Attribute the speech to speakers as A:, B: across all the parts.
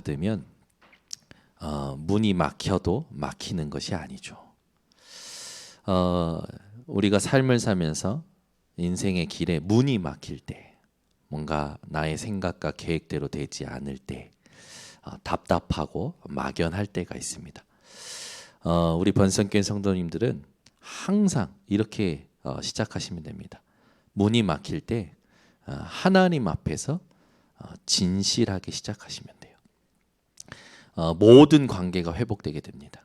A: 받으면 문이 막혀도 막히는 것이 아니죠. 우리가 삶을 살면서 인생의 길에 문이 막힐 때, 뭔가 나의 생각과 계획대로 되지 않을 때 답답하고 막연할 때가 있습니다. 우리 번성교회 성도님들은 항상 이렇게 시작하시면 됩니다. 문이 막힐 때 하나님 앞에서 진실하게 시작하시면 돼요. 모든 관계가 회복되게 됩니다.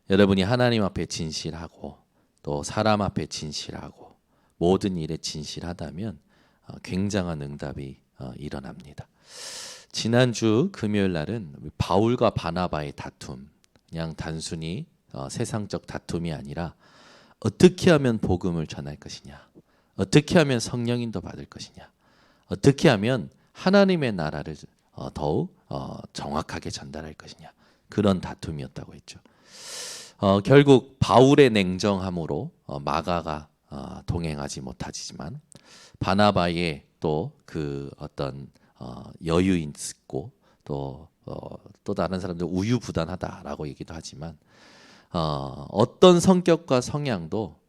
A: 여러분이 하나님 앞에 진실하고 또 사람 앞에 진실하고 모든 일에 진실하다면 굉장한 응답이 일어납니다. 지난주 금요일 날은 바울과 바나바의 다툼, 그냥 단순히 세상적 다툼이 아니라 어떻게 하면 복음을 전할 것이냐, 어떻게 하면 성령인도 받을 것이냐, 어떻게 하면 하나님의 나라를 더욱 정확하게 전달할 것이냐, 그런 다툼이었다고 했죠. 결국 바울의 냉정함으로 마가가 동행하지 못하지만 바나바의 또 그 어떤 여유 있고 또 다른 사람들 우유부단하다라고 얘기도 하지만 어떤 성격과 성향도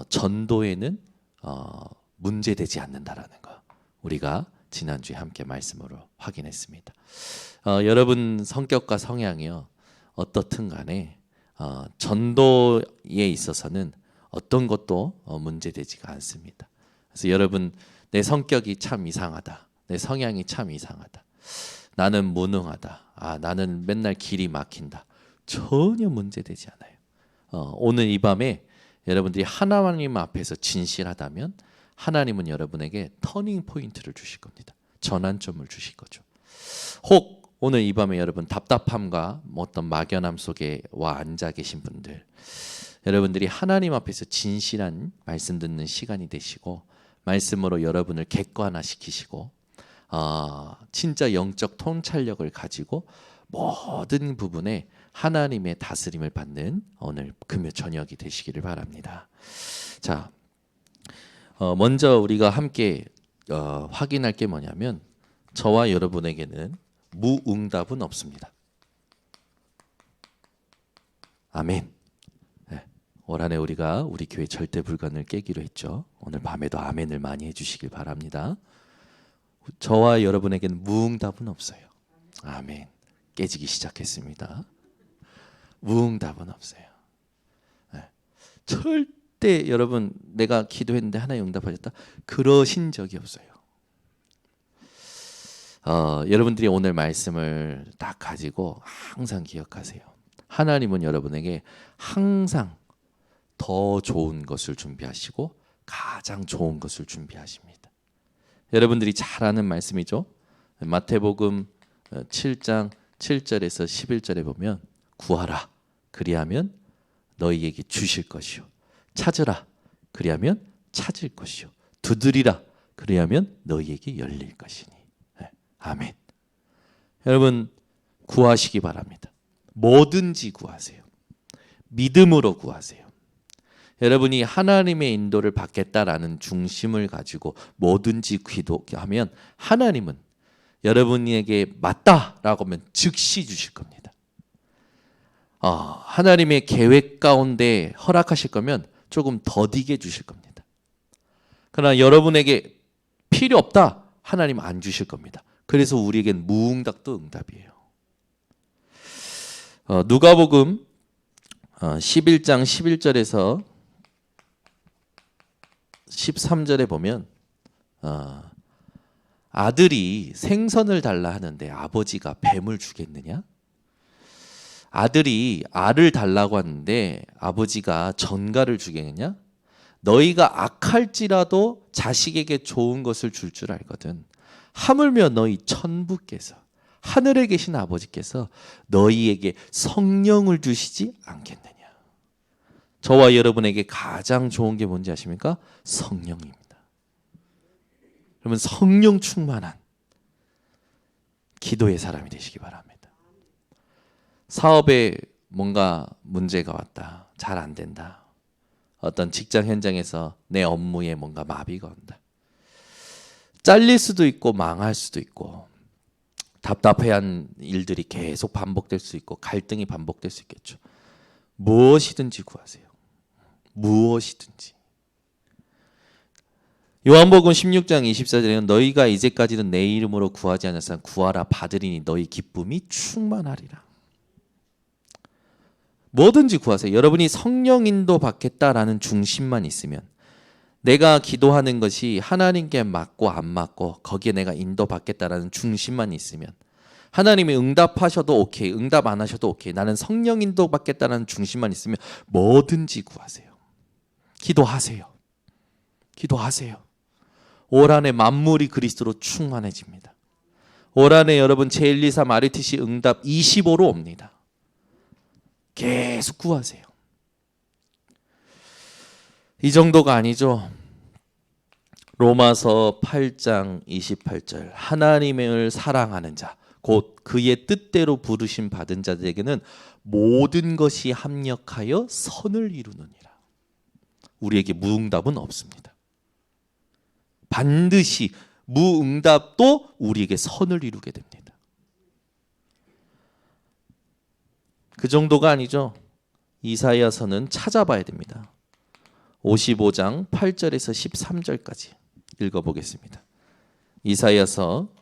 A: 전도에는 문제되지 않는다라는 거 우리가 지난주에 함께 말씀으로 확인했습니다. 여러분 성격과 성향이요 어떻든 간에 전도에 있어서는 어떤 것도 문제되지가 않습니다. 그래서 여러분 내 성격이 참 이상하다, 내 성향이 참 이상하다, 나는 무능하다, 나는 맨날 길이 막힌다, 전혀 문제되지 않아요. 오늘 이 밤에 여러분들이 하나님 앞에서 진실하다면 하나님은 여러분에게 터닝 포인트를 주실 겁니다. 전환점을 주실 거죠. 혹 오늘 이 밤에 여러분 답답함과 어떤 막연함 속에 와 앉아 계신 분들, 여러분들이 하나님 앞에서 진실한 말씀 듣는 시간이 되시고 말씀으로 여러분을 객관화시키시고 진짜 영적 통찰력을 가지고 모든 부분에 하나님의 다스림을 받는 오늘 금요 저녁이 되시기를 바랍니다. 자, 먼저 우리가 함께 확인할 게 뭐냐면 저와 여러분에게는 무응답은 없습니다. 아멘. 네, 올 한해 우리가 우리 교회 절대 불가능을 깨기로 했죠. 오늘 밤에도 아멘을 많이 해주시길 바랍니다. 저와 여러분에게는 무응답은 없어요. 아멘. 깨지기 시작했습니다. 무응답은 없어요. 네. 절대 여러분 내가 기도했는데 하나님 응답하셨다 그러신 적이 없어요. 여러분들이 오늘 말씀을 딱 가지고 항상 기억하세요. 하나님은 여러분에게 항상 더 좋은 것을 준비하시고 가장 좋은 것을 준비하십니다. 여러분들이 잘 아는 말씀이죠. 마태복음 7장 7절에서 11절에 보면 구하라 그리하면 너희에게 주실 것이요 찾으라 그리하면 찾을 것이요 두드리라 그리하면 너희에게 열릴 것이니. 네, 아멘. 여러분 구하시기 바랍니다. 뭐든지 구하세요. 믿음으로 구하세요. 여러분이 하나님의 인도를 받겠다라는 중심을 가지고 뭐든지 기도하면 하나님은 여러분에게 맞다라고 하면 즉시 주실 겁니다. 하나님의 계획 가운데 허락하실 거면 조금 더디게 주실 겁니다. 그러나 여러분에게 필요 없다 하나님 안 주실 겁니다. 그래서 우리에겐 무응답도 응답이에요. 누가복음 11장 11절에서 13절에 보면 아들이 생선을 달라 하는데 아버지가 뱀을 주겠느냐? 아들이 알을 달라고 하는데 아버지가 전갈을 주겠느냐? 너희가 악할지라도 자식에게 좋은 것을 줄 줄 알거든. 하물며 너희 천부께서 하늘에 계신 아버지께서 너희에게 성령을 주시지 않겠느냐. 저와 여러분에게 가장 좋은 게 뭔지 아십니까? 성령입니다. 그러면 성령 충만한 기도의 사람이 되시기 바랍니다. 사업에 뭔가 문제가 왔다. 잘 안 된다. 어떤 직장 현장에서 내 업무에 뭔가 마비가 온다. 잘릴 수도 있고 망할 수도 있고 답답해한 일들이 계속 반복될 수 있고 갈등이 반복될 수 있겠죠. 무엇이든지 구하세요. 무엇이든지. 요한복음 16장 24절에는 너희가 이제까지는 내 이름으로 구하지 않았으나 구하라 받으리니 너희 기쁨이 충만하리라. 뭐든지 구하세요. 여러분이 성령 인도 받겠다라는 중심만 있으면, 내가 기도하는 것이 하나님께 맞고 안 맞고 거기에 내가 인도 받겠다라는 중심만 있으면, 하나님이 응답하셔도 오케이, 응답 안 하셔도 오케이, 나는 성령 인도 받겠다라는 중심만 있으면 뭐든지 구하세요. 기도하세요. 기도하세요. 올 한해 만물이 그리스도로 충만해집니다. 올 한해 여러분 제123 RUTC 응답 25로 옵니다. 계속 구하세요. 이 정도가 아니죠. 로마서 8장 28절 하나님을 사랑하는 자 곧 그의 뜻대로 부르심 받은 자들에게는 모든 것이 합력하여 선을 이루느니라. 우리에게 무응답은 없습니다. 반드시 무응답도 우리에게 선을 이루게 됩니다. 그 정도가 아니죠. 이사야서는 찾아봐야 됩니다. 55장 8절에서 13절까지 읽어보겠습니다. 이사야서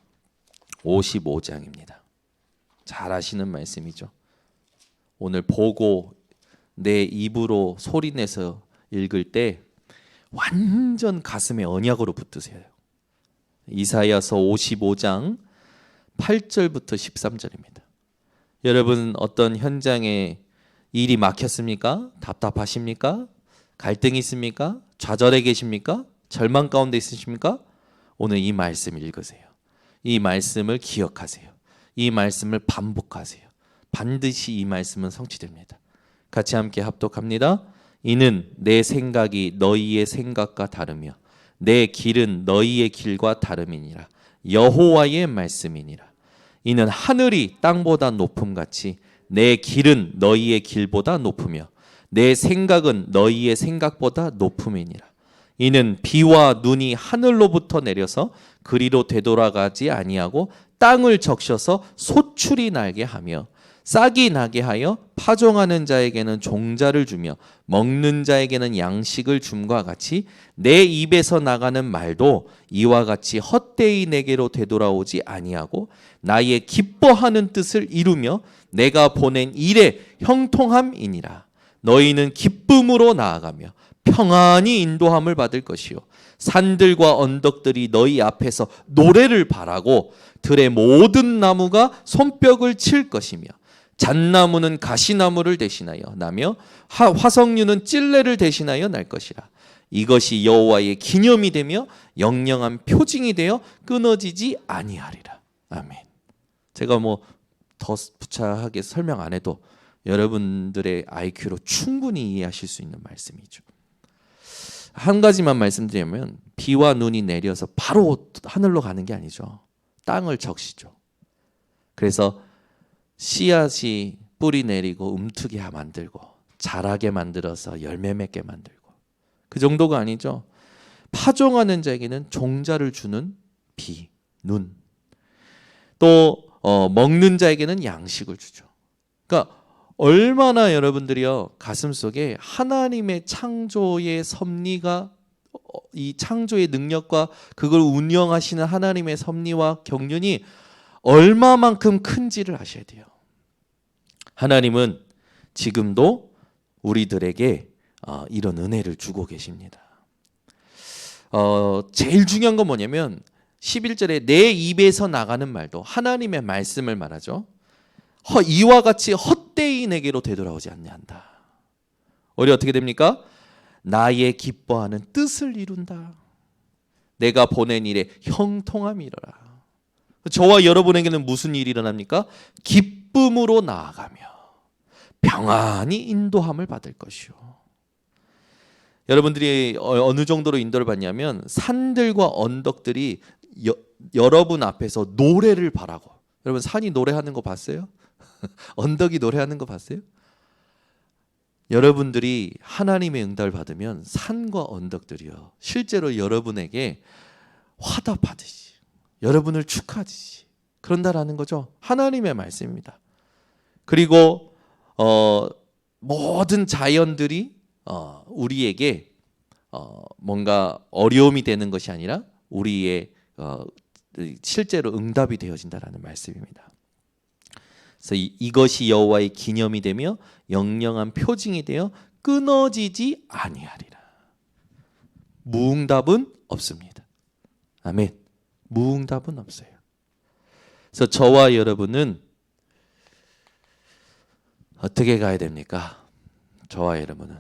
A: 55장입니다. 잘 아시는 말씀이죠. 오늘 보고 내 입으로 소리내서 읽을 때 완전 가슴에 언약으로 붙드세요. 이사야서 55장 8절부터 13절입니다. 여러분 어떤 현장에 일이 막혔습니까? 답답하십니까? 갈등이 있습니까? 좌절해 계십니까? 절망 가운데 있으십니까? 오늘 이 말씀 읽으세요. 이 말씀을 기억하세요. 이 말씀을 반복하세요. 반드시 이 말씀은 성취됩니다. 같이 함께 합독합니다. 이는 내 생각이 너희의 생각과 다르며 내 길은 너희의 길과 다름이니라. 여호와의 말씀이니라. 이는 하늘이 땅보다 높음같이 내 길은 너희의 길보다 높으며 내 생각은 너희의 생각보다 높음이니라. 이는 비와 눈이 하늘로부터 내려서 그리로 되돌아가지 아니하고 땅을 적셔서 소출이 나게 하며 싹이 나게 하여 파종하는 자에게는 종자를 주며 먹는 자에게는 양식을 줌과 같이 내 입에서 나가는 말도 이와 같이 헛되이 내게로 되돌아오지 아니하고 나의 기뻐하는 뜻을 이루며 내가 보낸 일에 형통함이니라. 너희는 기쁨으로 나아가며 평안히 인도함을 받을 것이요 산들과 언덕들이 너희 앞에서 노래를 바라고 들의 모든 나무가 손뼉을 칠 것이며 잣나무는 가시나무를 대신하여 나며 화석류는 찔레를 대신하여 날 것이라. 이것이 여호와의 기념이 되며 영영한 표징이 되어 끊어지지 아니하리라. 아멘. 제가 뭐 더 부차하게 설명 안 해도 여러분들의 IQ로 충분히 이해하실 수 있는 말씀이죠. 한 가지만 말씀드리면 비와 눈이 내려서 바로 하늘로 가는 게 아니죠. 땅을 적시죠. 그래서 씨앗이 뿌리 내리고 움트게 만들고 자라게 만들어서 열매 맺게 만들고 그 정도가 아니죠. 파종하는 자에게는 종자를 주는 비, 눈. 또 먹는 자에게는 양식을 주죠. 그러니까 얼마나 여러분들이요 가슴속에 하나님의 창조의 섭리가 이 창조의 능력과 그걸 운영하시는 하나님의 섭리와 경륜이 얼마만큼 큰지를 아셔야 돼요. 하나님은 지금도 우리들에게 이런 은혜를 주고 계십니다. 제일 중요한 건 뭐냐면 11절에 내 입에서 나가는 말도 하나님의 말씀을 말하죠. 이와 같이 헛되이 내게로 되돌아오지 않는다. 우리 어떻게 됩니까? 나의 기뻐하는 뜻을 이룬다. 내가 보낸 일에 형통함이 일어나. 저와 여러분에게는 무슨 일이 일어납니까? 기쁨으로 나아가며 평안히 인도함을 받을 것이요. 여러분들이 어느 정도로 인도를 받냐면 산들과 언덕들이 여러분 앞에서 노래를 바라고. 여러분 산이 노래하는 거 봤어요? 언덕이 노래하는 거 봤어요? 여러분들이 하나님의 응답을 받으면 산과 언덕들이요 실제로 여러분에게 화답하듯이 여러분을 축하하듯이 그런다라는 거죠. 하나님의 말씀입니다. 그리고 모든 자연들이 우리에게 뭔가 어려움이 되는 것이 아니라 우리의 실제로 응답이 되어진다라는 말씀입니다. 그래서 이것이 여호와의 기념이 되며 영영한 표징이 되어 끊어지지 아니하리라. 무응답은 없습니다. 아멘. 무응답은 없어요. 그래서 저와 여러분은 어떻게 가야 됩니까? 저와 여러분은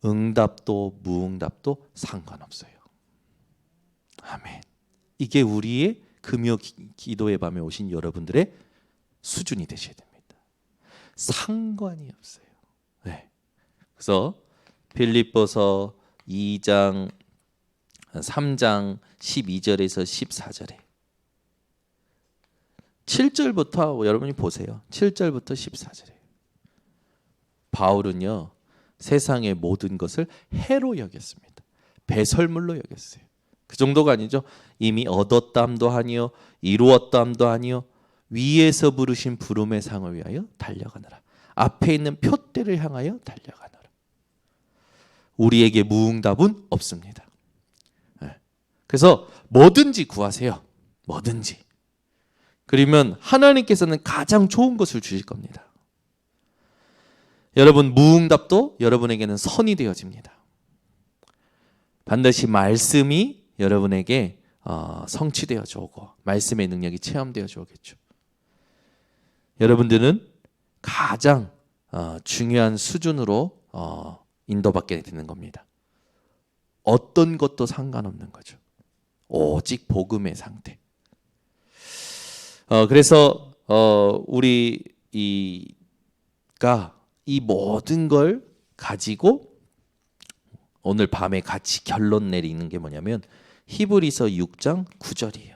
A: 응답도 무응답도 상관없어요. 아멘. 이게 우리의 금요 기도의 밤에 오신 여러분들의 수준이 되셔야 됩니다. 상관이 없어요. 네. 그래서 빌립보서 2장 3장 12절에서 14절에 7절부터 여러분이 보세요. 7절부터 14절에 바울은요 세상의 모든 것을 해로 여겼습니다. 배설물로 여겼어요. 그 정도가 아니죠. 이미 얻었담도 아니요 이루었담도 아니요 위에서 부르신 부름의 상을 위하여 달려가느라. 앞에 있는 표대를 향하여 달려가느라. 우리에게 무응답은 없습니다. 그래서 뭐든지 구하세요. 뭐든지. 그러면 하나님께서는 가장 좋은 것을 주실 겁니다. 여러분 무응답도 여러분에게는 선이 되어집니다. 반드시 말씀이 여러분에게 성취되어져 오고 말씀의 능력이 체험되어져 오겠죠. 여러분들은 가장 중요한 수준으로 인도받게 되는 겁니다. 어떤 것도 상관없는 거죠. 오직 복음의 상태. 그래서 우리가 이 모든 걸 가지고 오늘 밤에 같이 결론 내리는 게 뭐냐면 히브리서 6장 9절이에요.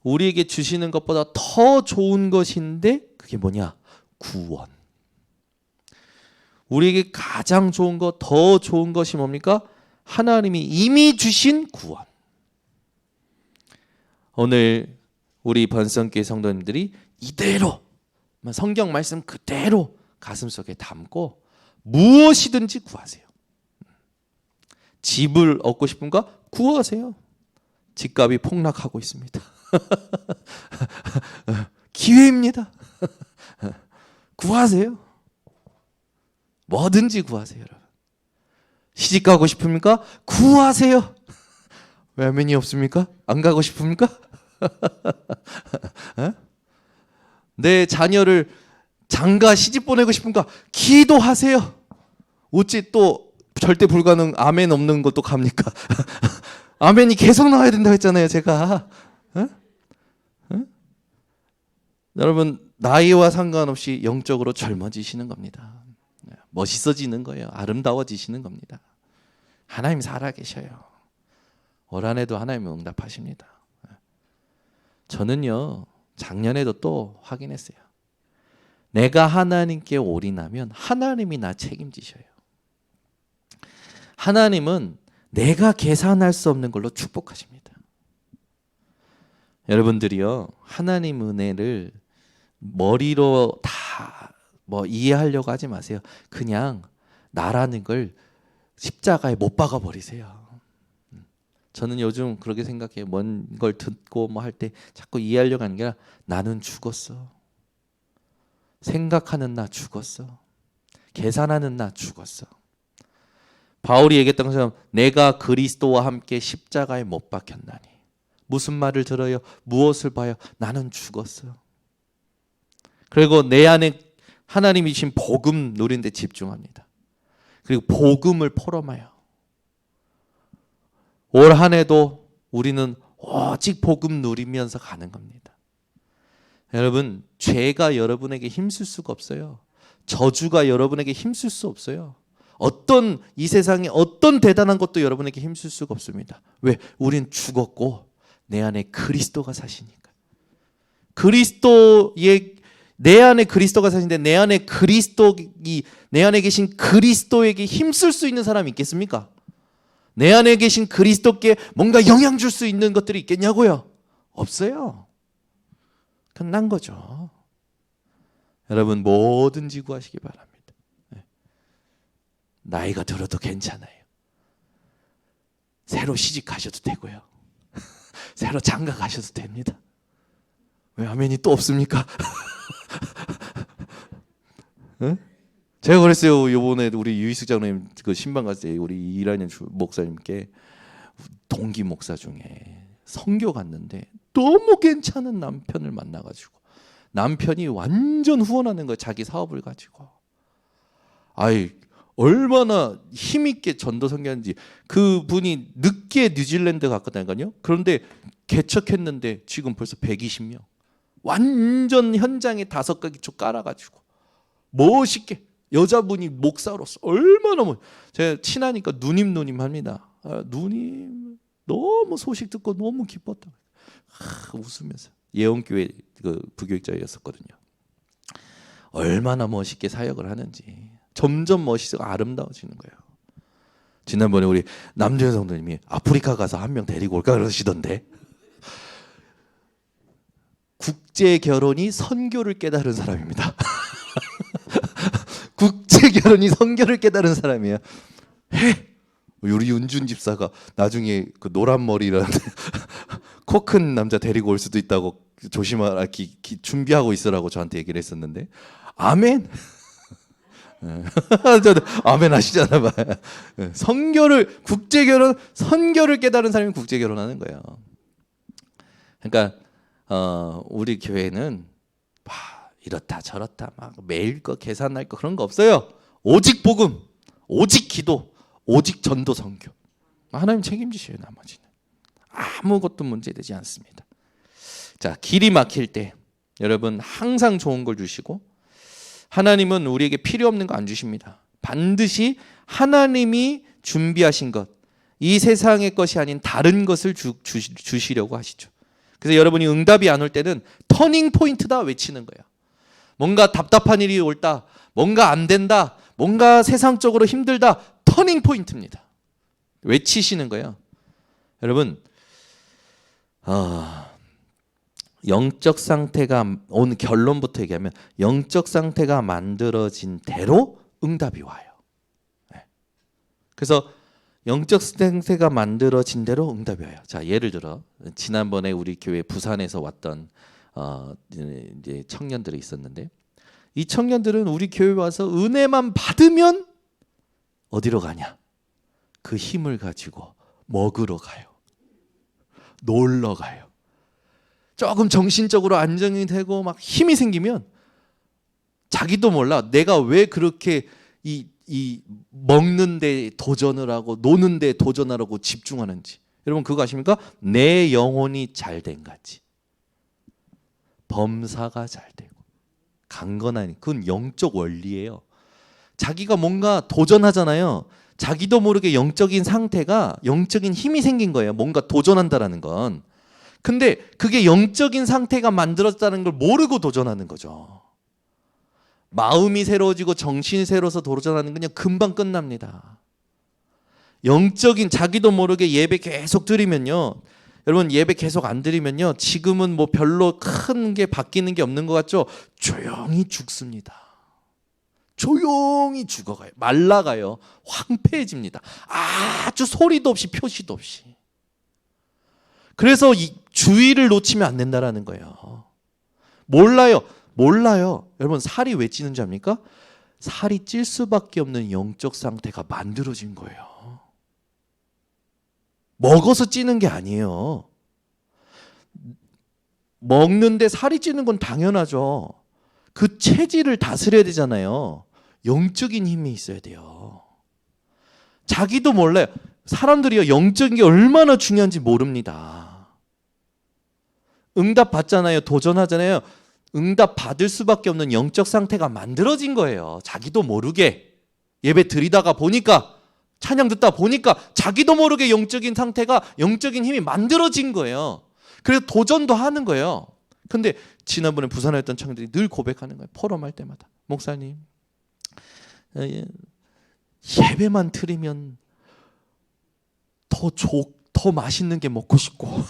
A: 우리에게 주시는 것보다 더 좋은 것인데 그게 뭐냐? 구원. 우리에게 가장 좋은 것, 더 좋은 것이 뭡니까? 하나님이 이미 주신 구원. 오늘 우리 번성교회 성도님들이 이대로 성경 말씀 그대로 가슴속에 담고 무엇이든지 구하세요. 집을 얻고 싶은가? 구하세요. 집값이 폭락하고 있습니다. 기회입니다. 구하세요. 뭐든지 구하세요, 여러분. 시집 가고 싶습니까? 구하세요. 왜 아멘이 없습니까? 안 가고 싶습니까? 내 자녀를 장가 시집 보내고 싶은가? 기도하세요. 어찌 또 절대 불가능 아멘 없는 것도 갑니까? 아멘이 계속 나와야 된다고 했잖아요, 제가. 여러분 나이와 상관없이 영적으로 젊어지시는 겁니다. 멋있어지는 거예요. 아름다워지시는 겁니다. 하나님 살아계셔요. 올 한해도 하나님은 응답하십니다. 저는요 작년에도 또 확인했어요. 내가 하나님께 올인하면 하나님이 나 책임지셔요. 하나님은 내가 계산할 수 없는 걸로 축복하십니다. 여러분들이요 하나님 은혜를 머리로 다 이해하려고 하지 마세요. 그냥 나라는 걸 십자가에 못 박아 버리세요. 저는 요즘 그렇게 생각해요. 뭔 걸 듣고 할 때 자꾸 이해하려고 하는 게 아니라 나는 죽었어. 생각하는 나 죽었어. 계산하는 나 죽었어. 바울이 얘기했던 것처럼 내가 그리스도와 함께 십자가에 못 박혔나니. 무슨 말을 들어요? 무엇을 봐요? 나는 죽었어. 그리고 내 안에 하나님이 주신 복음 누리는 데 집중합니다. 그리고 복음을 포럼해요. 올 한 해도 우리는 오직 복음 누리면서 가는 겁니다. 여러분 죄가 여러분에게 힘쓸 수가 없어요. 저주가 여러분에게 힘쓸 수 없어요. 이 세상에 어떤 대단한 것도 여러분에게 힘쓸 수가 없습니다. 왜? 우린 죽었고 내 안에 그리스도가 사시니까. 내 안에 그리스도가 사시는데 내 안에 계신 그리스도에게 힘쓸 수 있는 사람이 있겠습니까? 내 안에 계신 그리스도께 뭔가 영향 줄 수 있는 것들이 있겠냐고요? 없어요. 끝난 거죠. 여러분 뭐든지 구하시기 바랍니다. 나이가 들어도 괜찮아요. 새로 시집 가셔도 되고요. 새로 장가 가셔도 됩니다. 왜 아멘이 또 없습니까? 네? 제가 그랬어요. 요번에 우리 유희숙 장로님 그 신방 갔을 때 우리 이란현 목사님께 동기 목사 중에 선교 갔는데 너무 괜찮은 남편을 만나가지고 남편이 완전 후원하는 거예요. 자기 사업을 가지고. 아이 얼마나 힘있게 전도 선교하는지. 그분이 늦게 뉴질랜드 갔거든요. 그런데 개척했는데 지금 벌써 120명. 완전 현장에 5가지 깔아가지고 멋있게 여자분이 목사로서 얼마나 제가 친하니까 누님 합니다. 누님 너무 소식 듣고 너무 기뻤다. 웃으면서 예원교회 그 부교육자였었거든요. 얼마나 멋있게 사역을 하는지 점점 멋있고 아름다워지는 거예요. 지난번에 우리 남주현 성도님이 아프리카 가서 한 명 데리고 올까 그러시던데. 국제 결혼이 선교를 깨달은 사람입니다. 국제 결혼이 선교를 깨달은 사람이에요. 우리 윤준 집사가 나중에 그 노란 머리라는 코 큰 남자 데리고 올 수도 있다고 조심하라 준비하고 있으라고 저한테 얘기를 했었는데 아멘. 아멘 하시잖아 봐요. 선교를 국제 결혼 선교를 깨달은 사람이 국제 결혼하는 거예요. 그러니까 우리 교회는 이렇다 저렇다 막 매일 거 계산할 거 그런 거 없어요. 오직 복음, 오직 기도, 오직 전도 선교. 하나님 책임지셔요. 나머지는 아무것도 문제되지 않습니다. 자, 길이 막힐 때 여러분 항상 좋은 걸 주시고 하나님은 우리에게 필요 없는 거 안 주십니다. 반드시 하나님이 준비하신 것, 이 세상의 것이 아닌 다른 것을 주시려고 하시죠. 그래서 여러분이 응답이 안 올 때는 터닝 포인트다 외치는 거예요. 뭔가 답답한 일이 올다, 뭔가 안 된다, 뭔가 세상적으로 힘들다, 터닝 포인트입니다. 외치시는 거예요. 여러분 영적 상태가 오늘 결론부터 얘기하면 영적 상태가 만들어진 대로 응답이 와요. 그래서 영적 상태가 만들어진 대로 응답이 와요. 자, 예를 들어 지난번에 우리 교회 부산에서 왔던 이제 청년들이 있었는데 이 청년들은 우리 교회 와서 은혜만 받으면 어디로 가냐? 그 힘을 가지고 먹으러 가요. 놀러 가요. 조금 정신적으로 안정이 되고 막 힘이 생기면 자기도 몰라 내가 왜 그렇게 이 먹는 데 도전을 하고 노는 데 도전하라고 집중하는지. 여러분 그거 아십니까? 내 영혼이 잘된 같이 범사가 잘 되고 강건하니 그건 영적 원리예요. 자기가 뭔가 도전하잖아요. 자기도 모르게 영적인 상태가 영적인 힘이 생긴 거예요. 뭔가 도전한다라는 건. 근데 그게 영적인 상태가 만들었다는 걸 모르고 도전하는 거죠. 마음이 새로워지고 정신이 새로워서 도전하는 건 그냥 금방 끝납니다. 영적인 자기도 모르게 예배 계속 드리면요. 여러분 예배 계속 안 드리면요. 지금은 뭐 별로 큰 게 바뀌는 게 없는 것 같죠? 조용히 죽습니다. 조용히 죽어가요. 말라가요. 황폐해집니다. 아주 소리도 없이 표시도 없이. 그래서 이 주의를 놓치면 안 된다라는 거예요. 몰라요. 여러분 살이 왜 찌는 줄 압니까? 살이 찔 수밖에 없는 영적 상태가 만들어진 거예요. 먹어서 찌는 게 아니에요. 먹는데 살이 찌는 건 당연하죠. 그 체질을 다스려야 되잖아요. 영적인 힘이 있어야 돼요. 자기도 몰라요. 사람들이요 영적인 게 얼마나 중요한지 모릅니다. 응답 받잖아요. 도전하잖아요. 응답 받을 수밖에 없는 영적 상태가 만들어진 거예요. 자기도 모르게 예배 드리다가 보니까 찬양 듣다 보니까 자기도 모르게 영적인 상태가 영적인 힘이 만들어진 거예요. 그래서 도전도 하는 거예요. 근데 지난번에 부산에 있던 청년들이 늘 고백하는 거예요. 포럼할 때마다 목사님 예배만 드리면 더 맛있는 게 먹고 싶고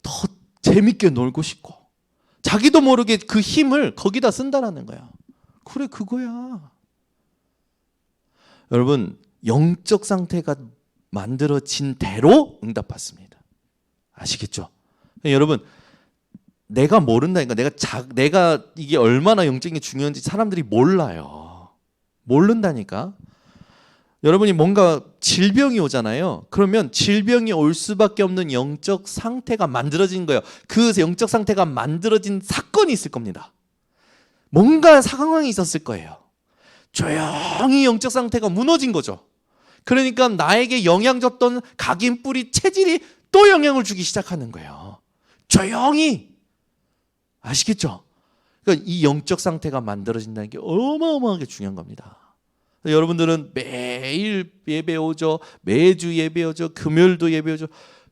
A: 더 재밌게 놀고 싶고 자기도 모르게 그 힘을 거기다 쓴다라는 거야. 그래, 그거야. 여러분, 영적 상태가 만들어진 대로 응답받습니다. 아시겠죠? 여러분, 내가 모른다니까. 내가 이게 얼마나 영적인 게 중요한지 사람들이 몰라요. 모른다니까. 여러분이 뭔가 질병이 오잖아요. 그러면 질병이 올 수밖에 없는 영적 상태가 만들어진 거예요. 그 영적 상태가 만들어진 사건이 있을 겁니다. 뭔가 상황이 있었을 거예요. 조용히 영적 상태가 무너진 거죠. 그러니까 나에게 영향 줬던 각인 뿌리 체질이 또 영향을 주기 시작하는 거예요. 조용히. 아시겠죠? 그러니까 이 영적 상태가 만들어진다는 게 어마어마하게 중요한 겁니다. 여러분들은 매일 예배 오죠. 매주 예배 오죠. 금요일도 예배 오죠.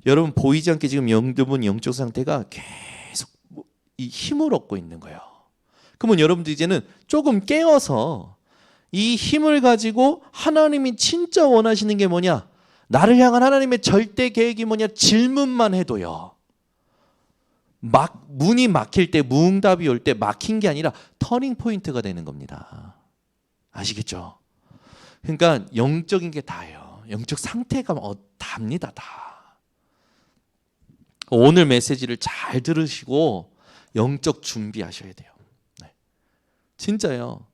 A: 여러분 보이지 않게 지금 여러분 영적 상태가 계속 이 힘을 얻고 있는 거예요. 그러면 여러분들 이제는 조금 깨어서 이 힘을 가지고 하나님이 진짜 원하시는 게 뭐냐? 나를 향한 하나님의 절대 계획이 뭐냐? 질문만 해도요. 문이 막힐 때, 무응답이 올 때 막힌 게 아니라 터닝 포인트가 되는 겁니다. 아시겠죠? 그러니까 영적인 게 다예요. 영적 상태가 답니다. 다. 오늘 메시지를 잘 들으시고 영적 준비하셔야 돼요. 네. 진짜요.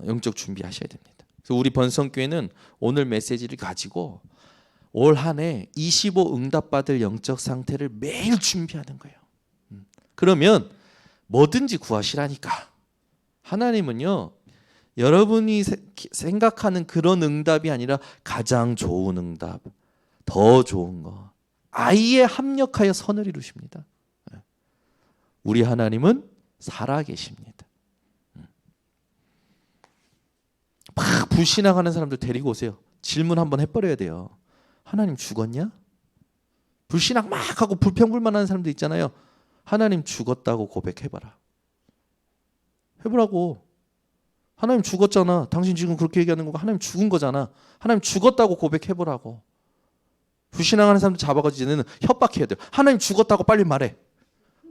A: 영적 준비하셔야 됩니다. 그래서 우리 번성교회는 오늘 메시지를 가지고 올 한 해 25 응답받을 영적 상태를 매일 준비하는 거예요. 그러면 뭐든지 구하시라니까. 하나님은요, 여러분이 생각하는 그런 응답이 아니라 가장 좋은 응답, 더 좋은 거, 아예 합력하여 선을 이루십니다. 우리 하나님은 살아계십니다. 막 불신앙하는 사람들 데리고 오세요. 질문 한번 해버려야 돼요. 하나님 죽었냐? 불신앙 막 하고 불평불만하는 사람들 있잖아요. 하나님 죽었다고 고백해봐라. 해보라고. 하나님 죽었잖아. 당신 지금 그렇게 얘기하는 거고 하나님 죽은 거잖아. 하나님 죽었다고 고백해보라고. 불신앙하는 사람들 잡아가지고 이제는 협박해야 돼요. 하나님 죽었다고 빨리 말해.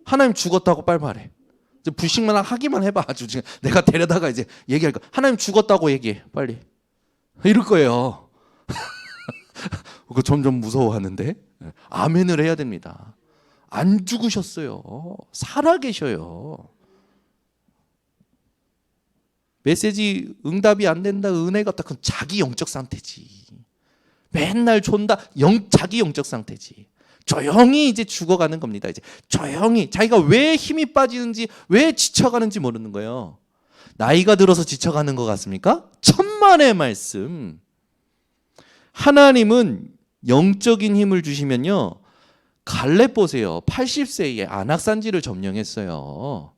A: 하나님 죽었다고 빨리 말해. 이제 불신만 하기만 해봐. 아주 지금 내가 데려다가 이제 얘기할 거. 하나님 죽었다고 얘기해. 빨리. 이럴 거예요. 그거 점점 무서워하는데. 아멘을 해야 됩니다. 안 죽으셨어요. 살아계셔요. 메시지 응답이 안 된다, 은혜가 없다. 그건 자기 영적 상태지. 맨날 존다, 자기 영적 상태지. 조용히 이제 죽어가는 겁니다. 이제 조용히 자기가 왜 힘이 빠지는지, 왜 지쳐가는지 모르는 거예요. 나이가 들어서 지쳐가는 것 같습니까? 천만의 말씀. 하나님은 영적인 힘을 주시면요, 갈렙 보세요. 80세에 안악산지를 점령했어요.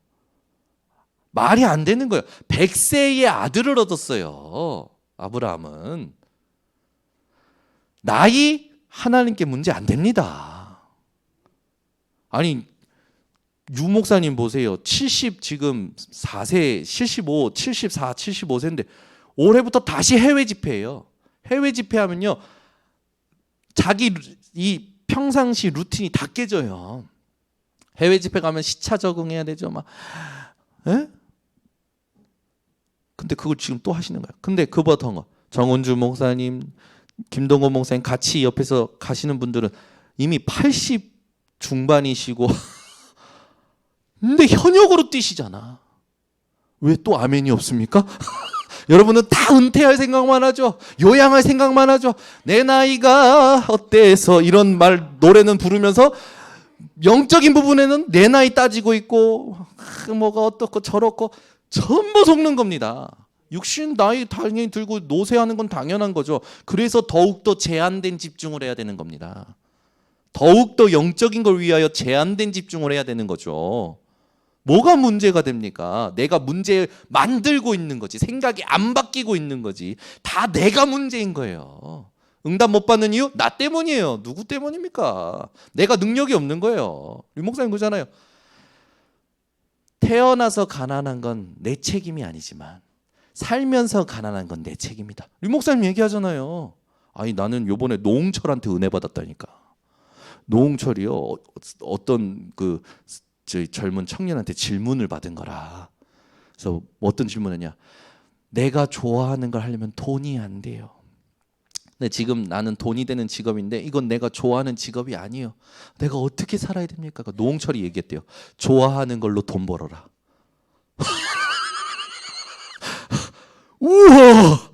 A: 말이 안 되는 거예요. 100세의 아들을 얻었어요. 아브라함은. 나이 하나님께 문제 안 됩니다. 아니 유 목사님 보세요. 70 지금 4세, 75, 74, 75세인데 올해부터 다시 해외 집회예요. 해외 집회하면요, 자기 이 평상시 루틴이 다 깨져요. 해외 집회 가면 시차 적응해야 되죠. 막. 에? 근데 그걸 지금 또 하시는 거예요. 근데 그보다 더한 거, 정은주 목사님, 김동건 목사님 같이 옆에서 가시는 분들은 이미 80 중반이시고 근데 현역으로 뛰시잖아. 왜 또 아멘이 없습니까? 여러분은 다 은퇴할 생각만 하죠. 요양할 생각만 하죠. 내 나이가 어때서 이런 노래는 부르면서 영적인 부분에는 내 나이 따지고 있고 뭐가 어떻고 저렇고 전부 속는 겁니다. 육신 나이 당연히 들고 노쇠하는 건 당연한 거죠. 그래서 더욱더 제한된 집중을 해야 되는 겁니다. 더욱더 영적인 걸 위하여 제한된 집중을 해야 되는 거죠. 뭐가 문제가 됩니까? 내가 문제 만들고 있는 거지. 생각이 안 바뀌고 있는 거지. 다 내가 문제인 거예요. 응답 못 받는 이유? 나 때문이에요. 누구 때문입니까? 내가 능력이 없는 거예요. 유 목사님 그러잖아요. 태어나서 가난한 건 내 책임이 아니지만 살면서 가난한 건 내 책임이다. 유 목사님 얘기하잖아요. 아니 나는 요번에 노홍철한테 은혜 받았다니까. 노홍철이요 어떤 저 젊은 청년한테 질문을 받은 거라. 그래서 어떤 질문이냐? 내가 좋아하는 걸 하려면 돈이 안 돼요. 근데 지금 나는 돈이 되는 직업인데 이건 내가 좋아하는 직업이 아니에요. 내가 어떻게 살아야 됩니까? 노홍철이 얘기했대요. 좋아하는 걸로 돈 벌어라. 우와!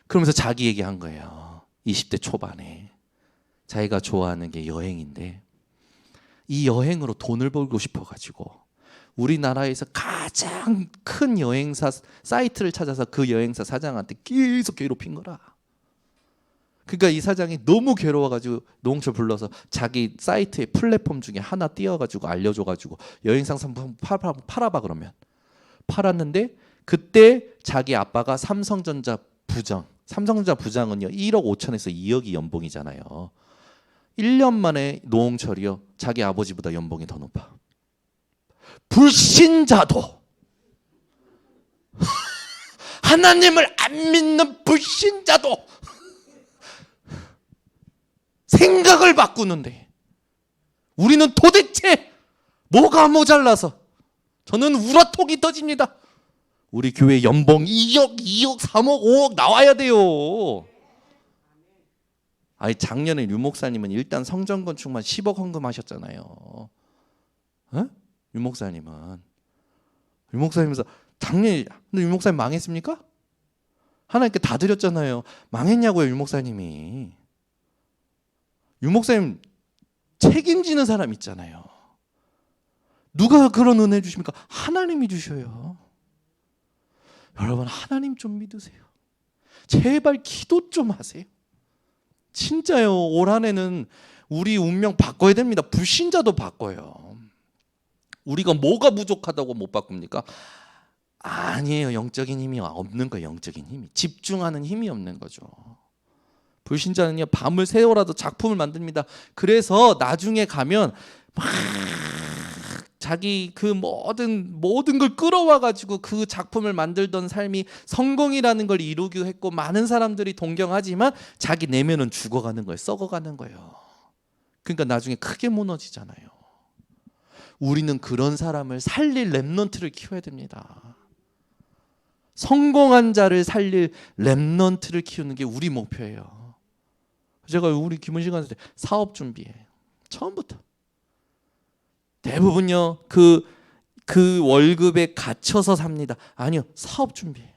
A: 그러면서 자기 얘기한 거예요. 20대 초반에 자기가 좋아하는 게 여행인데 이 여행으로 돈을 벌고 싶어가지고 우리나라에서 가장 큰 여행사 사이트를 찾아서 그 여행사 사장한테 계속 괴롭힌 거라. 그러니까 이 사장이 너무 괴로워가지고 노홍철 불러서 자기 사이트의 플랫폼 중에 하나 띄워가지고 알려줘가지고 여행상 상품 팔아봐 그러면 팔았는데 그때 자기 아빠가 삼성전자 부장은요 1억 5천에서 2억이 연봉이잖아요. 1년 만에 노홍철이요 자기 아버지보다 연봉이 더 높아. 불신자도 하나님을 안 믿는 불신자도 생각을 바꾸는데 우리는 도대체 뭐가 모자라서 저는 우라통이 터집니다. 우리 교회 연봉 2억, 2억, 3억, 5억 나와야 돼요. 아니 작년에 유 목사님은 일단 성전 건축만 10억 헌금하셨잖아요. 에? 유 목사님에서 작년에 근데 유 목사님 망했습니까? 하나님께 다 드렸잖아요. 망했냐고요 유 목사님이. 유 목사님 책임지는 사람 있잖아요. 누가 그런 은혜 주십니까? 하나님이 주셔요. 여러분 하나님 좀 믿으세요. 제발 기도 좀 하세요. 진짜요. 올 한해는 우리 운명 바꿔야 됩니다. 불신자도 바꿔요. 우리가 뭐가 부족하다고 못 바꿉니까? 아니에요. 영적인 힘이 없는 거예요. 영적인 힘이. 집중하는 힘이 없는 거죠. 불신자는요 밤을 새워라도 작품을 만듭니다. 그래서 나중에 가면 막 자기 그 모든 걸 끌어와 가지고 그 작품을 만들던 삶이 성공이라는 걸 이루기도 했고 많은 사람들이 동경하지만 자기 내면은 죽어가는 거예요. 썩어가는 거예요. 그러니까 나중에 크게 무너지잖아요. 우리는 그런 사람을 살릴 렘넌트를 키워야 됩니다. 성공한 자를 살릴 렘넌트를 키우는 게 우리 목표예요. 제가 우리 김은식 간사 사업 준비해. 처음부터. 대부분요 그 월급에 갇혀서 삽니다. 아니요 사업 준비해요.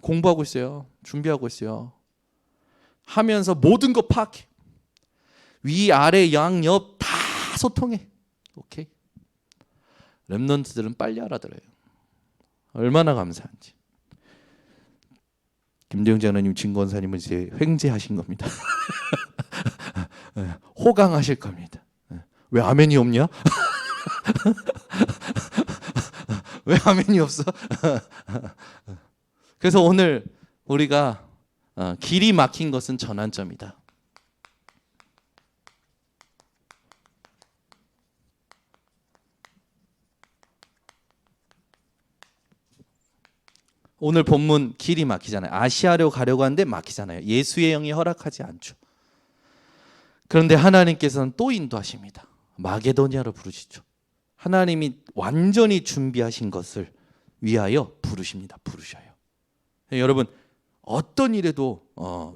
A: 공부하고 있어요. 준비하고 있어요. 하면서 모든 거 파악해. 위 아래 양옆 다 소통해. 오케이. 렘넌트들은 빨리 알아들어요. 얼마나 감사한지. 김대영 장로님, 진권사님은 이제 횡재하신 겁니다. 호강하실 겁니다. 왜 아멘이 없냐? 왜 아멘이 없어? 그래서 오늘 우리가 길이 막힌 것은 전환점이다. 오늘 본문 길이 막히잖아요. 아시아로 가려고 하는데 막히잖아요. 예수의 영이 허락하지 않죠. 그런데 하나님께서는 또 인도하십니다. 마게도니아로 부르시죠. 하나님이 완전히 준비하신 것을 위하여 부르십니다. 부르셔요. 여러분 어떤 일에도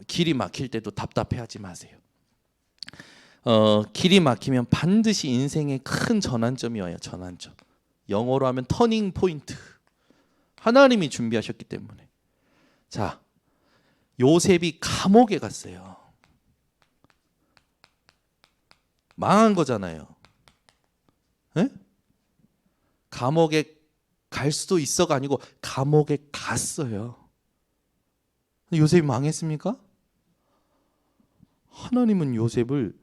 A: 길이 막힐 때도 답답해하지 마세요. 길이 막히면 반드시 인생에 큰 전환점이 와요. 전환점. 영어로 하면 터닝 포인트. 하나님이 준비하셨기 때문에. 자, 요셉이 감옥에 갔어요. 망한 거잖아요. 에? 감옥에 갈 수도 있어가 아니고 감옥에 갔어요. 요셉이 망했습니까? 하나님은 요셉을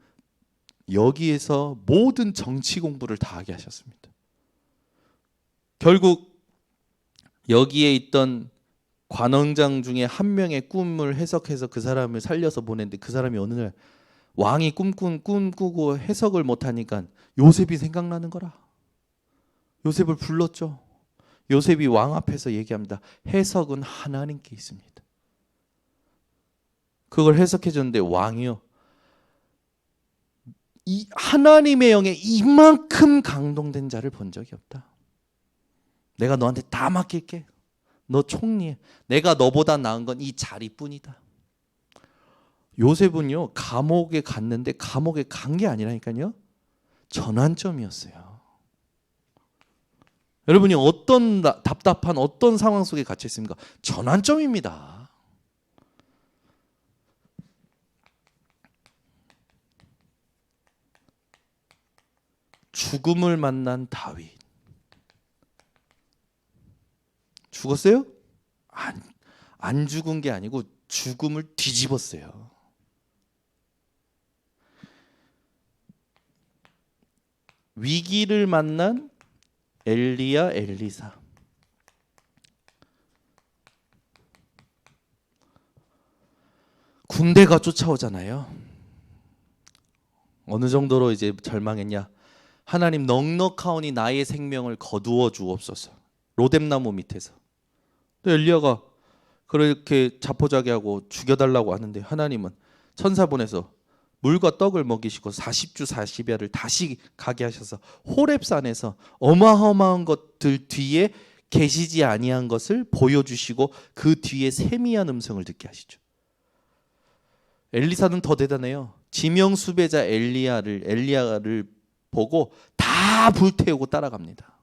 A: 여기에서 모든 정치 공부를 다 하게 하셨습니다. 결국 여기에 있던 관원장 중에 한 명의 꿈을 해석해서 그 사람을 살려서 보냈는데 그 사람이 어느 날 왕이 꿈꾸고 해석을 못하니까 요셉이 생각나는 거라. 요셉을 불렀죠. 요셉이 왕 앞에서 얘기합니다. 해석은 하나님께 있습니다. 그걸 해석해 줬는데 왕이요 이 하나님의 영에 이만큼 감동된 자를 본 적이 없다. 내가 너한테 다 맡길게. 너 총리해. 내가 너보다 나은 건 이 자리뿐이다. 요셉은요, 감옥에 갔는데 감옥에 간 게 아니라니까요, 전환점이었어요. 여러분이 어떤 답답한 어떤 상황 속에 갇혀 있습니까? 전환점입니다. 죽음을 만난 다윗. 죽었어요? 안 죽은 게 아니고 죽음을 뒤집었어요. 위기를 만난 엘리야, 엘리사. 군대가 쫓아오잖아요. 어느 정도로 이제 절망했냐? 하나님, 넉넉하오니 나의 생명을 거두어 주옵소서. 로뎀나무 밑에서. 근데 엘리야가 그렇게 자포자기하고 죽여달라고 하는데 하나님은 천사 보내서 물과 떡을 먹이시고 40주 40야를 다시 가게 하셔서 호렙산에서 어마어마한 것들 뒤에 계시지 아니한 것을 보여주시고 그 뒤에 세미한 음성을 듣게 하시죠. 엘리사는 더 대단해요. 지명 수배자 엘리야를 보고 다 불태우고 따라갑니다.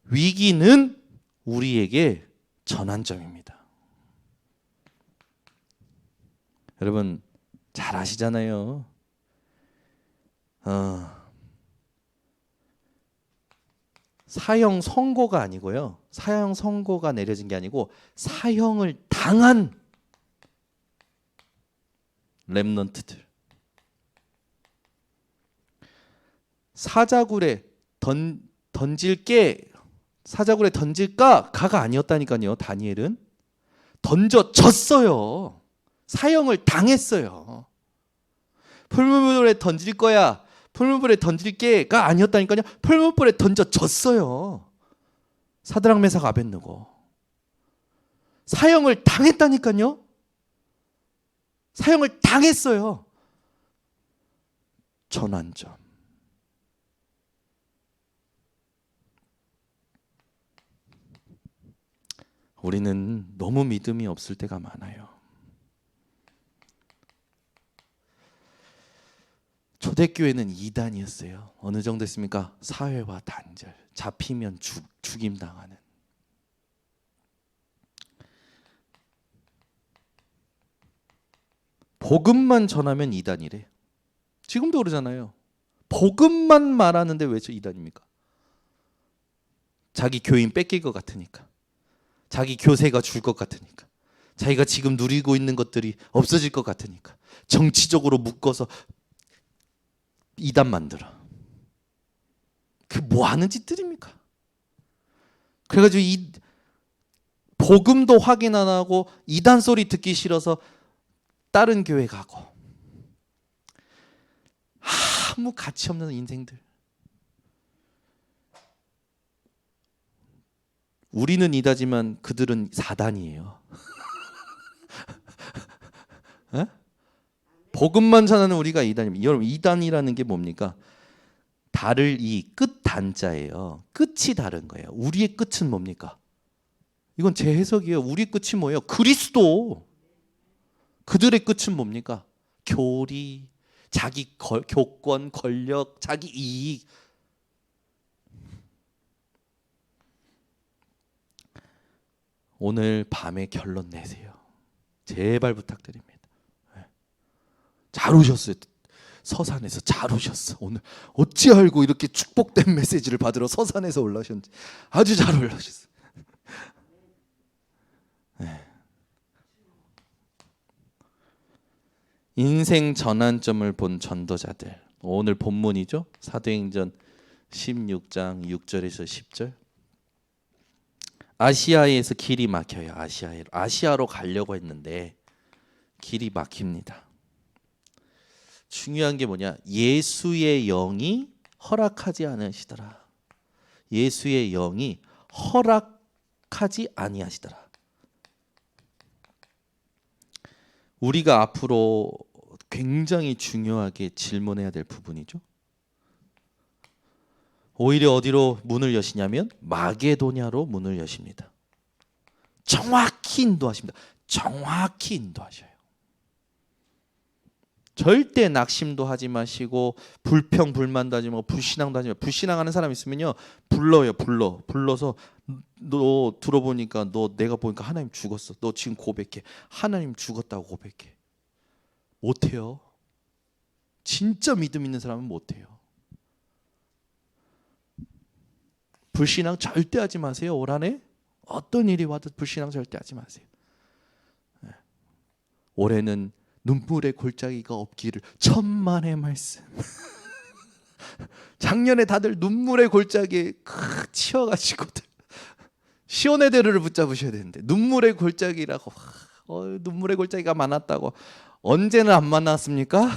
A: 위기는 우리에게 전환점입니다. 여러분 잘 아시잖아요. 사형 선고가 아니고요. 사형 선고가 내려진 게 아니고 사형을 당한 렘넌트들. 사자굴에 던질게, 사자굴에 던질까가 아니었다니까요. 다니엘은 던져졌어요. 사형을 당했어요. 풀무불에 던질 거야, 풀무불에 던질게가 아니었다니까요. 풀무불에 던져졌어요. 사드락 메삭 아벳느고 사형을 당했다니까요. 사형을 당했어요. 전환점. 우리는 너무 믿음이 없을 때가 많아요. 초대교회는 이단이었어요. 어느 정도 했습니까? 사회와 단절, 잡히면 죽임당하는. 복음만 전하면 이단이래. 지금도 그러잖아요. 복음만 말하는데 왜 저 이단입니까? 자기 교인 뺏길 것 같으니까, 자기 교세가 줄 것 같으니까, 자기가 지금 누리고 있는 것들이 없어질 것 같으니까 정치적으로 묶어서 이단 만들어. 그 뭐 하는 짓들입니까? 그래가지고 이 복음도 확인 안 하고 이단 소리 듣기 싫어서 다른 교회 가고, 아무 가치 없는 인생들. 우리는 이다지만 그들은 사단이에요. 에? 복음만 전하는 우리가 이단입니다. 여러분, 이단이라는 게 뭡니까? 다를 이 끝 단자예요. 끝이 다른 거예요. 우리의 끝은 뭡니까? 이건 제 해석이에요. 우리 끝이 뭐예요? 그리스도. 그들의 끝은 뭡니까? 교리, 자기 교권, 권력, 자기 이익. 오늘 밤에 결론 내세요. 제발 부탁드립니다. 잘 오셨어요. 서산에서 잘 오셨어. 오늘 어찌 알고 이렇게 축복된 메시지를 받으러 서산에서 올라오셨는지 아주 잘 올라오셨어요. 네. 인생 전환점을 본 전도자들. 오늘 본문이죠. 사도행전 16장 6절에서 10절. 아시아에서 길이 막혀요. 아시아로 가려고 했는데 길이 막힙니다. 중요한 게 뭐냐? 예수의 영이 허락하지 않으시더라. 예수의 영이 허락하지 아니하시더라. 우리가 앞으로 굉장히 중요하게 질문해야 될 부분이죠. 오히려 어디로 문을 여시냐면 마게도냐로 문을 여십니다. 정확히 인도하십니다. 정확히 인도하셔요. 절대 낙심도 하지 마시고 불평 불만도 하지 말고 불신앙도 하지 말고. 불신앙하는 사람 있으면요 불러서 너 들어보니까 너 내가 보니까 하나님 죽었어. 너 지금 고백해. 하나님 죽었다고 고백해. 못해요. 진짜 믿음 있는 사람은 못해요. 불신앙 절대 하지 마세요. 올 한해 어떤 일이 와도 불신앙 절대 하지 마세요. 올해는 눈물의 골짜기가 없기를. 천만의 말씀. 작년에 다들 눈물의 골짜기에 치여가지고들 시온에데르를 붙잡으셔야 되는데 눈물의 골짜기라고. 눈물의 골짜기가 많았다고. 언제는 안 만났습니까?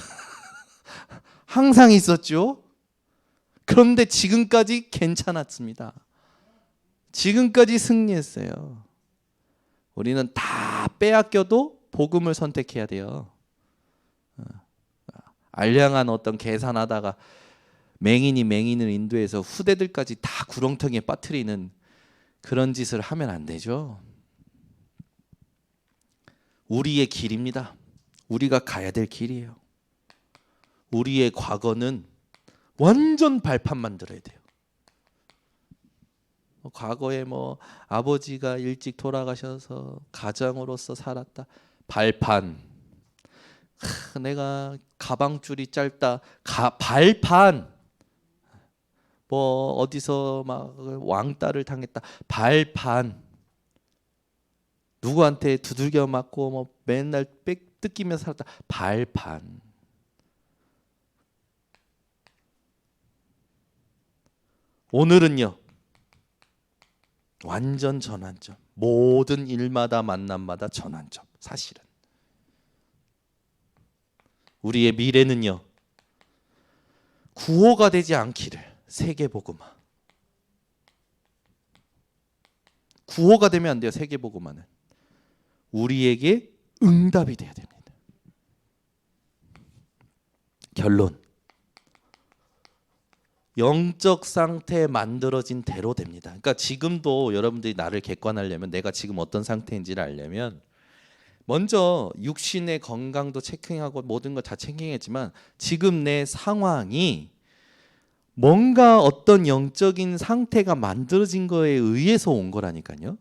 A: 항상 있었죠. 그런데 지금까지 괜찮았습니다. 지금까지 승리했어요. 우리는 다 빼앗겨도 복음을 선택해야 돼요. 알량한 어떤 계산하다가 맹인을 인도해서 후대들까지 다 구렁텅이에 빠뜨리는 그런 짓을 하면 안 되죠. 우리의 길입니다. 우리가 가야 될 길이에요. 우리의 과거는 완전 발판 만들어야 돼요. 과거에 뭐 아버지가 일찍 돌아가셔서 가장으로서 살았다. 발판. 내가 가방줄이 짧다. 발판. 뭐 어디서 막 왕따를 당했다. 발판. 누구한테 두들겨 맞고 뭐 맨날 뜯기면서 살았다. 발판. 오늘은요. 완전 전환점. 모든 일마다 만남마다 전환점. 사실은 우리의 미래는요. 구호가 되지 않기를. 세계복음화. 구호가 되면 안 돼요. 세계복음화는 우리에게 응답이 돼야 됩니다. 결론. 영적 상태에 만들어진 대로 됩니다. 그러니까 지금도 여러분들이 나를 객관하려면, 내가 지금 어떤 상태인지를 알려면 먼저 육신의 건강도 체킹하고 모든 걸 다 체킹했지만 지금 내 상황이 뭔가 어떤 영적인 상태가 만들어진 거에 의해서 온 거라니까요.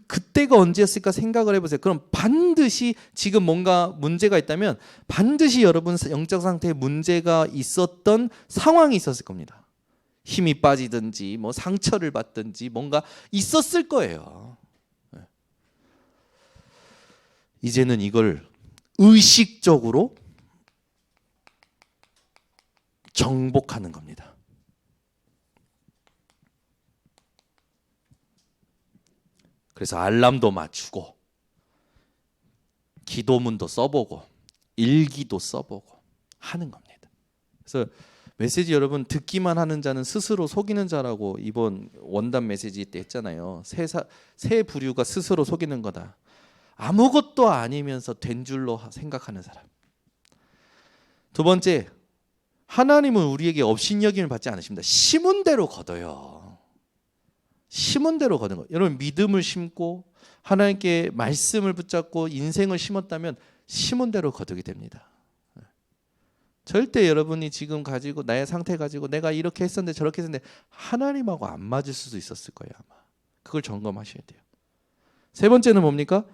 A: 그때가 언제였을까 생각을 해보세요. 그럼 반드시 지금 뭔가 문제가 있다면 반드시 여러분 영적 상태에 문제가 있었던 상황이 있었을 겁니다. 힘이 빠지든지 뭐 상처를 받든지 뭔가 있었을 거예요. 이제는 이걸 의식적으로 정복하는 겁니다. 그래서 알람도 맞추고 기도문도 써보고 일기도 써보고 하는 겁니다. 그래서 메시지 여러분 듣기만 하는 자는 스스로 속이는 자라고 이번 원단 메시지 때 했잖아요. 새 부류가 스스로 속이는 거다. 아무것도 아니면서 된 줄로 생각하는 사람. 두 번째, 하나님은 우리에게 업신여김을 받지 않으십니다. 심은 대로 거둬요. 심은 대로 거둔 거예요. 여러분 믿음을 심고 하나님께 말씀을 붙잡고 인생을 심었다면 심은 대로 거두게 됩니다. 절대 여러분이 지금 가지고 나의 상태 가지고 내가 이렇게 했었는데 저렇게 했었는데 하나님하고 안 맞을 수도 있었을 거예요. 아마 그걸 점검하셔야 돼요. 세 번째는 뭡니까?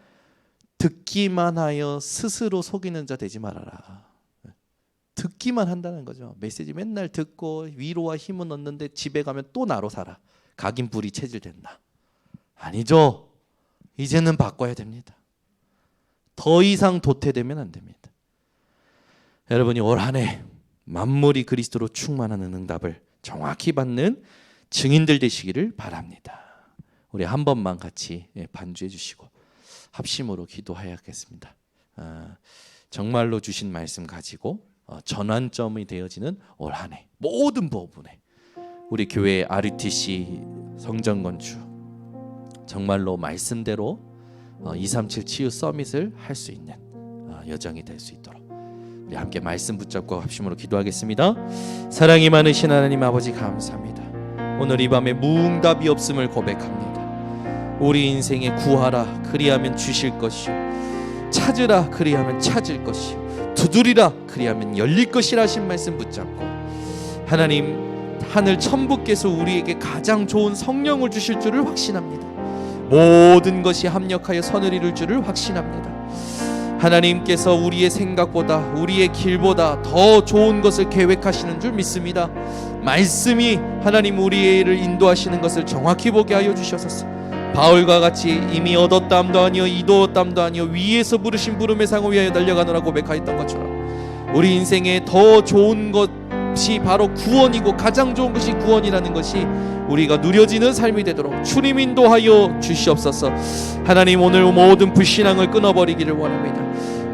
A: 듣기만 하여 스스로 속이는 자 되지 말아라. 듣기만 한다는 거죠. 메시지 맨날 듣고 위로와 힘은 얻는데 집에 가면 또 나로 살아. 각인불이 체질됐나? 아니죠. 이제는 바꿔야 됩니다. 더 이상 도태되면 안 됩니다. 여러분이 올 한 해 만물이 그리스도로 충만하는 응답을 정확히 받는 증인들 되시기를 바랍니다. 우리 한 번만 같이 반주해 주시고 합심으로 기도하야겠습니다. 정말로 주신 말씀 가지고 전환점이 되어지는 올 한 해 모든 부분에 우리 교회 RUTC 성전 건축 정말로 말씀대로 237 치유 서밋을 할 수 있는 여정이 될 수 있도록 우리 함께 말씀 붙잡고 합심으로 기도하겠습니다. 사랑이 많으신 하나님 아버지 감사합니다. 오늘 이 밤에 무응답이 없음을 고백합니다. 우리 인생에 구하라 그리하면 주실 것이요 찾으라 그리하면 찾을 것이요 두드리라 그리하면 열릴 것이라 하신 말씀 붙잡고 하나님 하늘 천부께서 우리에게 가장 좋은 성령을 주실 줄을 확신합니다. 모든 것이 합력하여 선을 이룰 줄을 확신합니다. 하나님께서 우리의 생각보다 우리의 길보다 더 좋은 것을 계획하시는 줄 믿습니다. 말씀이 하나님 우리를 인도하시는 것을 정확히 보게 하여 주셔서 바울과 같이 이미 얻었담도 아니요 이도었담도 아니요 위에서 부르신 부름의 상을 위하여 달려가노라 고백하였던 것처럼 우리 인생에 더 좋은 것이 바로 구원이고 가장 좋은 것이 구원이라는 것이 우리가 누려지는 삶이 되도록 주님 인도하여 주시옵소서. 하나님 오늘 모든 불신앙을 끊어버리기를 원합니다.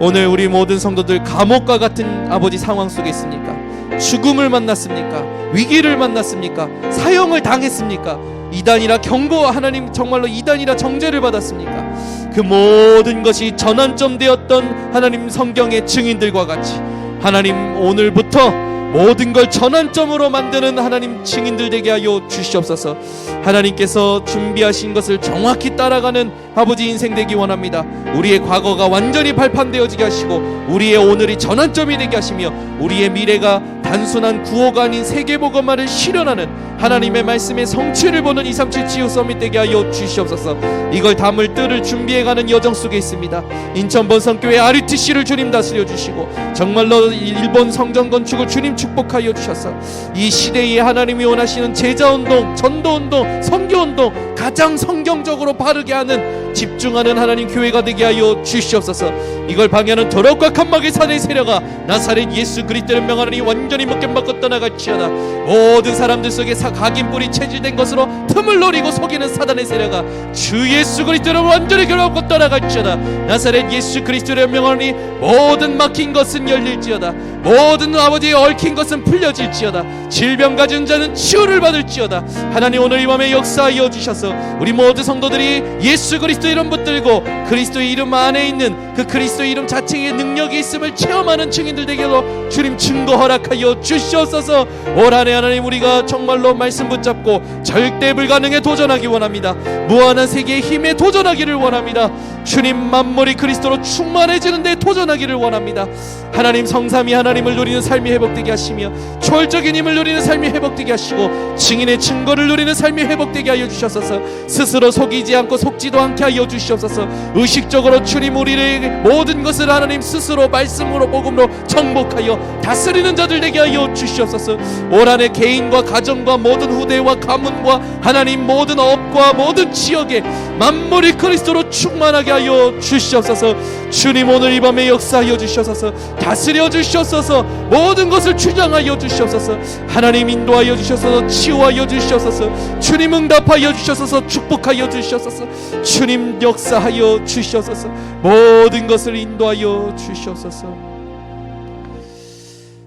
A: 오늘 우리 모든 성도들 감옥과 같은 아버지 상황 속에 있습니까? 죽음을 만났습니까? 위기를 만났습니까? 사형을 당했습니까? 이단이라 경고와 하나님 정말로 이단이라 정죄를 받았습니까? 그 모든 것이 전환점 되었던 하나님 성경의 증인들과 같이 하나님 오늘부터 모든 걸 전환점으로 만드는 하나님 증인들 되게 하여 주시옵소서. 하나님께서 준비하신 것을 정확히 따라가는 아버지 인생 되기 원합니다. 우리의 과거가 완전히 발판되어지게 하시고 우리의 오늘이 전환점이 되게 하시며 우리의 미래가 단순한 구호가 아닌 세계복음화를 실현하는 하나님의 말씀의 성취를 보는 237 지우 서밋 되게 하여 주시옵소서. 이걸 담을 뜰을 준비해가는 여정 속에 있습니다. 인천 본성교회 RUTC를 주님 다스려 주시고 정말로 일본 성전 건축을 주님 축복하여 주셔서 이 시대에 하나님이 원하시는 제자운동, 전도운동, 선교운동 가장 성경적으로 바르게 하는 집중하는 하나님 교회가 되게 하여 주시옵소서. 이걸 방해하는 더럽고 칸막이 산의 세력아 나사렛 예수 그리스도를 명하노니 완전히 먹게 떠나갈지어다. 모든 사람들 속에 각인뿔이 체질된 것으로 틈을 노리고 속이는 사단의 세력아 주 예수 그리스도를 완전히 결합하고 떠나갈지어다. 나사렛 예수 그리스도를 명하노니 모든 막힌 것은 열릴지어다. 모든 아버지의 얽힌 것은 풀려질지어다. 질병 가진 자는 치유를 받을지어다. 하나님 오늘 이 밤에 역사하여 주셔서 우리 모든 성도들이 예수 그리스도 이름 붙들고 그리스도의 이름 안에 있는 그 그리스도의 이름 자체의 능력이 있음을 체험하는 증인들 되게도 주님 증거 허락하여 주시옵소서. 올 한해 하나님 우리가 정말로 말씀 붙잡고 절대 불가능에 도전하기 원합니다. 무한한 세계의 힘에 도전하기를 원합니다. 주님 만물이 그리스도로 충만해지는 데 도전하기를 원합니다. 하나님 성삼위 하나님을 누리는 삶이 회복되게 하시며 초월적인 힘을 누리는 삶이 회복되게 하시고 증인의 증거를 누리는 삶이 회복되게 하여 주셔서 스스로 속이지 않고 속지도 않게 하여 주시옵소서. 의식적으로 주님 우리의 모든 것을 하나님 스스로 말씀으로 복음으로 정복하여 다스리는 자들 되게 하여 주시옵소서. 올 한해 개인과 가정과 모든 후대와 가문과 하나님 모든 업과 모든 지역에 만물이 그리스도로 충만하게 하여 주시옵소서. 주님 오늘 이 밤에 역사하여 주시옵소서. 다스려 주시옵소서. 모든 것을 주장하여 주시옵소서. 하나님 인도하여 주셔서 치유하여 주시옵소서. 주님 응답하여 주셔서 축복하여 주시옵소서. 주님 역사하여 주시옵소서. 모든 것을 인도하여 주시옵소서.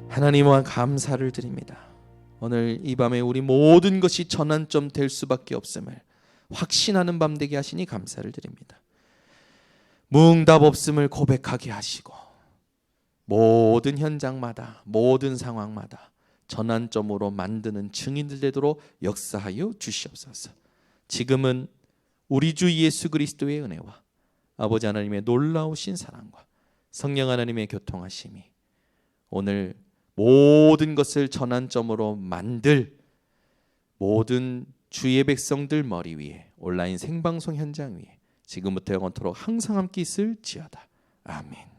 A: 하나님과 감사를 드립니다. 오늘 이 밤에 우리 모든 것이 전환점 될 수밖에 없음을 확신하는 밤 되게 하시니 감사를 드립니다. 무응답 없음을 고백하게 하시고 모든 현장마다 모든 상황마다 전환점으로 만드는 증인들 되도록 역사하여 주시옵소서. 지금은 우리 주 예수 그리스도의 은혜와 아버지 하나님의 놀라우신 사랑과 성령 하나님의 교통하심이 오늘 모든 것을 전환점으로 만들 모든 주의 백성들 머리 위에 온라인 생방송 현장 위에 지금부터 영원토록 항상 함께 있을지어다. 아멘.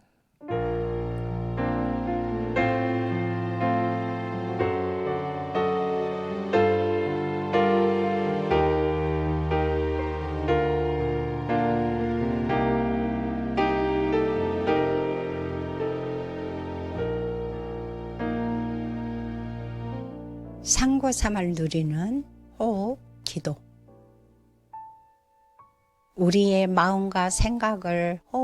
B: 상고삼을 누리는 호흡 기도. 우리의 마음과 생각을 호흡